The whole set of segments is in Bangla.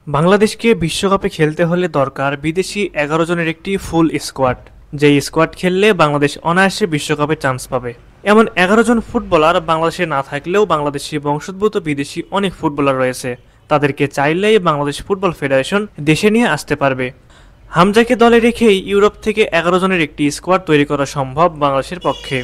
বাংলাদেশকে বিশ্বকাপে খেলতে হলে দরকার বিদেশি ১১ জনের একটি ফুল স্কোয়াড। যেই স্কোয়াড খেললে বাংলাদেশ অনায়াসে বিশ্বকাপে চান্স পাবে। এমন ১১ জন ফুটবলার বাংলাদেশে না থাকলেও বাংলাদেশি বংশোদ্ভূত বিদেশি অনেক ফুটবলার রয়েছে। তাদেরকে চাইলেই বাংলাদেশ ফুটবল ফেডারেশন দেশে নিয়ে আসতে পারবে। হামজাকে দলে রেখেই ইউরোপ থেকে ১১ জনের একটি স্কোয়াড তৈরি করা সম্ভব বাংলাদেশের পক্ষে।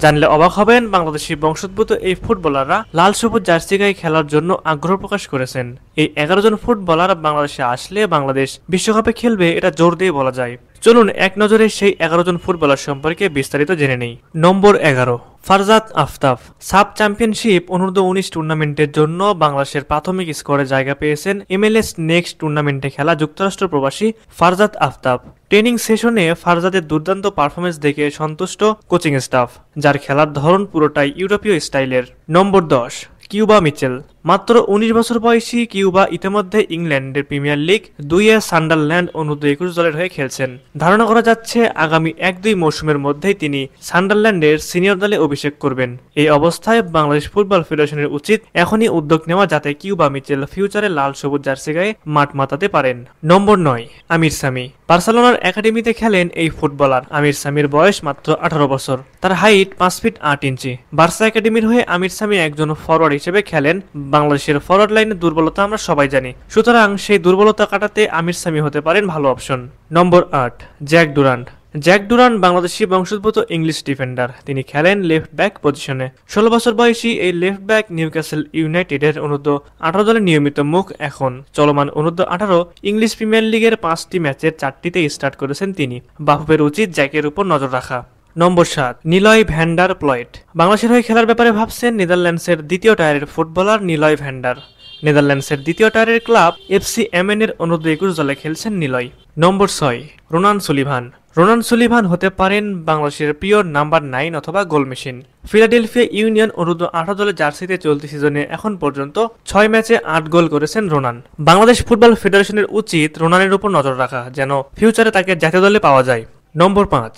জানলে অবাক হবেন, বাংলাদেশি বংশোদ্ভূত এই ফুটবলাররা লাল সবুজ জার্সি গায়ে খেলার জন্য আগ্রহ প্রকাশ করেছেন। এই ১১ জন ফুটবলার বাংলাদেশে আসলে বাংলাদেশ বিশ্বকাপে খেলবে, এটা জোর দিয়ে বলা যায়। চলুন এক নজরে সেই ১১ জন ফুটবলার সম্পর্কে বিস্তারিত জেনে নেই। নম্বর ১১, ফারজাত আফতাব। সাব চ্যাম্পিয়নশিপ অনূর্ধ্ব-১৯ টুর্নামেন্টের জন্য বাংলাদেশের প্রাথমিক স্কোয়াডে জায়গা পেয়েছেন MLS নেক্সট টুর্নামেন্টে খেলা যুক্তরাষ্ট্র প্রবাসী ফারজাত আফতাব। ট্রেনিং সেশনে ফারজাতের দুর্দান্ত পারফরমেন্স দেখে সন্তুষ্ট কোচিং স্টাফ, যার খেলার ধরন পুরোটাই ইউরোপীয় স্টাইলের। নম্বর ১০, কিউবা মিচেল। মাত্র ১৯ বছর বয়সী কিউবা ইতিমধ্যে ইংল্যান্ডের প্রিমিয়ার লিগ ২-এ সান্ডারল্যান্ড অনূর্ধ্ব-২১ দলের হয়ে খেলছেন। ধারণা করা যাচ্ছে আগামী ১-২ মৌসুমের মধ্যেই তিনি সান্ডারল্যান্ডের সিনিয়র দলে অভিষেক করবেন। এই অবস্থায় বাংলাদেশ ফুটবল ফেডারেশনের উচিত এখনই উদ্যোগ নেওয়া, যাতে কিউবা মিচেল ফিউচারে লাল সবুজ জার্সি গায়ে মাঠ মাতাতে পারেন। নম্বর ৯, আমির সামি। বার্সেলোনার একাডেমিতে খেলেন এই ফুটবলার। আমির সামির বয়স মাত্র ১৮ বছর। তার হাইট ৫ ফিট ৮ ইঞ্চি। বার্সা একাডেমির হয়ে আমির সামি একজন ফরওয়ার্ড হিসেবে খেলেন। বাংলাদেশের ফরওয়ার্ড লাইনের দুর্বলতা আমরা সবাই জানি, সুতরাং সেই দুর্বলতা কাটাতে আমির সামি হতে পারেন ভালো অপশন। নম্বর ৮, Jack Durand. Jack Durand Bangladeshi বংশোদ্ভূত ইংলিশ ডিফেন্ডার। তিনি খেলেন লেফট ব্যাক পজিশনে। ১৬ বছর বয়সী এই লেফট ব্যাক নিউক্যাসল ইউনাইটেডের অনূর্ধ্ব-১৮ দলের নিয়মিত মুখ। এখন চলমান অনূর্ধ্ব-১৮ ইংলিশ প্রিমিয়ার লিগের ৫টি ম্যাচের ৪টিতে স্টার্ট করেছেন তিনি। বাফুফের উচিত জ্যাকের উপর নজর রাখা। নম্বর ৭, নিলয় ভ্যান্ডার প্লয়েট। বাংলাদেশের হয়ে খেলার ব্যাপারে ভাবছেন নেদারল্যান্ডসের দ্বিতীয় টায়ারের ফুটবলার নিলয় ভ্যান্ডার। নেদারল্যান্ডসের দ্বিতীয় টায়ারের ক্লাব FC এমেনের অনূর্ধ্ব-২১ দলে খেলছেন নিলয়। নম্বর ৬, রোনান সুলিভান। রোনান সুলিভান হতে পারেন বাংলাদেশের প্রিয় নাম্বার ৯ অথবা গোল মেশিন। ফিলাডেলফিয়া ইউনিয়ন অনূর্ধ্ব-১৮ দলের জার্সিতে চলতি সিজনে এখন পর্যন্ত ৬ ম্যাচে ৮ গোল করেছেন রোনান। বাংলাদেশ ফুটবল ফেডারেশনের উচিত রোনানের উপর নজর রাখা, যেন ফিউচারে তাকে জাতীয় দলে পাওয়া যায়। নম্বর ৫,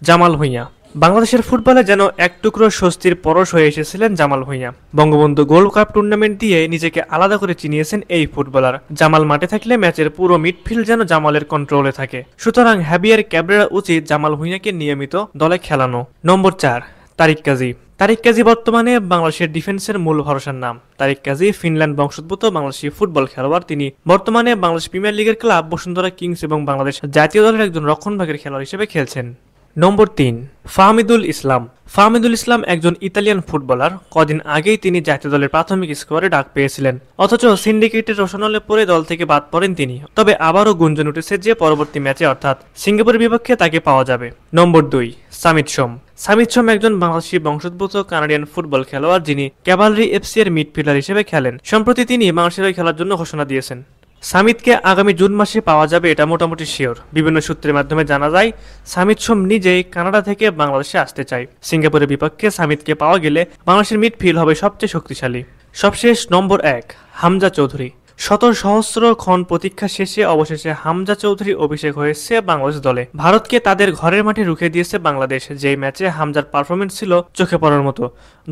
জামাল ভুঁইয়া। বাংলাদেশের ফুটবলে যেন এক টুকরো স্বস্তির পরশ হয়ে এসেছিলেন Jamal Bhuiyan. Bangabandhu gold cup tournament দিয়ে নিজেকে আলাদা করে চিনিয়েছেন এই ফুটবলার। জামাল মাঠে থাকলে ম্যাচের পুরো মিডফিল্ড যেন জামালের কন্ট্রোলে থাকে, সুতরাং হ্যাভিয়ার ক্যাবরেরা উচিত জামাল ভুঁইয়াকে নিয়মিত দলে খেলানো। নম্বর ৪, তারিক কাজী। তারিক কাজী বর্তমানে বাংলাদেশের ডিফেন্সের মূল ভরসার নাম। তারিক কাজী ফিনল্যান্ড বংশোদ্ভূত বাংলাদেশি ফুটবল খেলোয়াড়। তিনি বর্তমানে বাংলাদেশ প্রিমিয়ার লিগের ক্লাব বসুন্ধরা কিংস এবং বাংলাদেশ জাতীয় দলের একজন রক্ষণভাগের খেলোয়াড় হিসেবে খেলছেন। নম্বর ৩, ফাহমিদুল ইসলাম। ফাহমিদুল ইসলাম একজন ইতালিয়ান ফুটবলার। কদিন আগেই তিনি জাতীয় দলের প্রাথমিক স্কোয়াডে ডাক পেয়েছিলেন, অথচ সিন্ডিকেটের রোশনালে পরে দল থেকে বাদ পড়েন তিনি। তবে আবারও গুঞ্জন উঠেছে যে পরবর্তী ম্যাচে অর্থাৎ সিঙ্গাপুরের বিপক্ষে তাকে পাওয়া যাবে। নম্বর ২, সামিত সোম। সামিত সোম একজন বাংলাদেশি বংশোদ্ভূত কানাডিয়ান ফুটবল খেলোয়াড়, যিনি ক্যাভালরি FC এর মিডফিল্ডার হিসেবে খেলেন। সম্প্রতি তিনি বাংলাদেশের হয়ে খেলার জন্য ঘোষণা দিয়েছেন। সামিতকে আগামী জুন মাসে পাওয়া যাবে, এটা মোটামুটি শিওর। বিভিন্ন সূত্রের মাধ্যমে জানা যায় সামিত সোম নিজেই কানাডা থেকে বাংলাদেশে আসতে চায়। সিঙ্গাপুরের বিপক্ষে সামিতকে পাওয়া গেলে বাংলাদেশের মিডফিল্ড হবে সবচেয়ে শক্তিশালী। সবশেষ নম্বর ১, হামজা চৌধুরী। শত সহস্র ক্ষণ প্রতীক্ষা শেষে অবশেষে হামজা চৌধুরী অভিষেক হয়েছে বাংলাদেশ দলে। ভারতকে তাদের ঘরের মাঠে রুখে দিয়েছে বাংলাদেশ। যেই ম্যাচে হামজার পারফরমেন্স ছিল চোখে পড়ার মতো।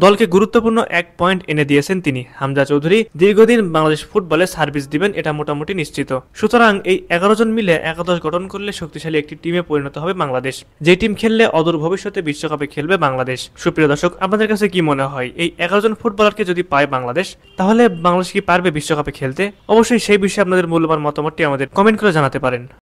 দলকে গুরুত্বপূর্ণ ১ পয়েন্ট এনে দিয়েছেন তিনি। হামজা চৌধুরী দীর্ঘদিন বাংলাদেশ ফুটবলে সার্ভিস দিবেন, এটা মোটামুটি নিশ্চিত। সুতরাং এই ১১ জন মিলে একাদশ গঠন করলে শক্তিশালী একটি টিমে পরিণত হবে বাংলাদেশ, যে টিম খেললে অদূর ভবিষ্যতে বিশ্বকাপে খেলবে বাংলাদেশ। সুপ্রিয় দর্শক, আপনাদের কাছে কি মনে হয়, এই ১১ জন ফুটবলারকে যদি পায় বাংলাদেশ, তাহলে বাংলাদেশ কি পারবে বিশ্বকাপে খেলতে? অবশ্যই সেই বিষয়ে আপনাদের মূল্যবান মতামতটি আমাদের কমেন্ট করে জানাতে পারেন।